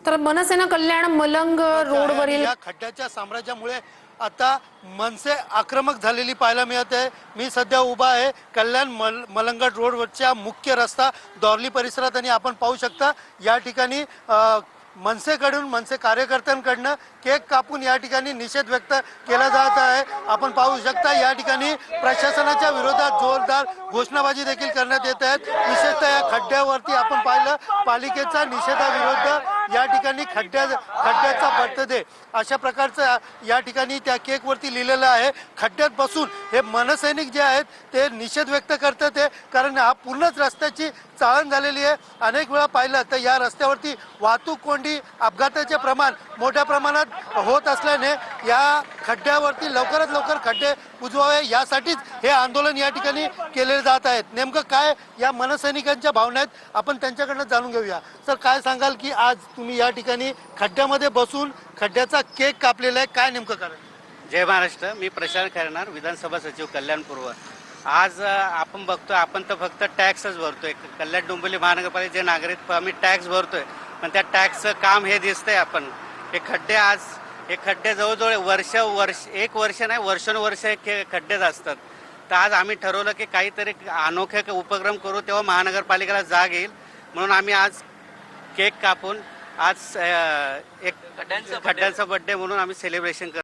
तर मनसेनं कल्याण मलंग रोडवरील या खड्ड्याच्या साम्राज्यामुळे आता मनसे आक्रमक झालेली पाहायला मिळते। मी सध्या उभा आहे कल्याण मलंगड रोडवरच्या मुख्य रस्ता दौर्ली परिसरात आणि आपण पाहू शकता या ठिकाणी मनसेकडून मनसे कार्यकर्त्यांकडनं केक कापून या ठिकाणी निषेध व्यक्त केला जात आहे। आपण पाहू शकता या ठिकाणी प्रशासनाच्या विरोधात जोरदार घोषणाबाजी देखील करण्यात येत आहेत। विशेषतः या खड्ड्यावरती आपण पाहिलं पालिकेचा निषेधाविरुद्ध या ठिकाणी खड्ड्याचा बर्थडे अशा प्रकारचं या ठिकाणी त्या केकवरती लिहिलेलं आहे। खड्ड्यात बसून हे मनसैनिक जे आहेत ते निषेध व्यक्त करतात आहे, कारण हा पूर्णच रस्त्याची चाळण झालेली आहे। अनेक वेळा पाहिलं तर या रस्त्यावरती वाहतूक कोंडी अपघाताचे प्रमाण मोठ्या प्रमाणात होत असल्याने या खड्ड्यावरती लवकरात लवकर खड्डे बुजवावे यासाठीच हे आंदोलन या ठिकाणी केले जात आहेत। नेमकं काय या मनसैनिकांच्या भावना आहेत आपण त्यांच्याकडनं जाणून घेऊया। सर, काय सांगाल की आज तुम्ही या ठिकाणी खड्ड्यामध्ये बसून खड्ड्याचा केक कापलेला आहे, काय नेमकं कारण? जय महाराष्ट्र। मी प्रशांत खैरनार, विधानसभा सचिव कल्याण पूर्व। आज आपण बघतोय आपण तर फक्त टॅक्सच भरतोय। कल्याण डोंबिवली महानगरपालिकेचे नागरिक आम्ही टॅक्स भरतोय, पण त्या टॅक्सचं काम हे दिसतंय। आपण हे खड्डे जवळजवळ एक वर्ष नाही वर्षानुवर्ष हे खड्डेच असतात। तर आज आम्ही ठरवलं की काहीतरी अनोखे उपक्रम करू, तेव्हा महानगरपालिकेला जाग येईल म्हणून आम्ही आज केक कापून आज एक खड्ड्यांचा बर्थडे म्हणून आम्ही सेलिब्रेशन करतो।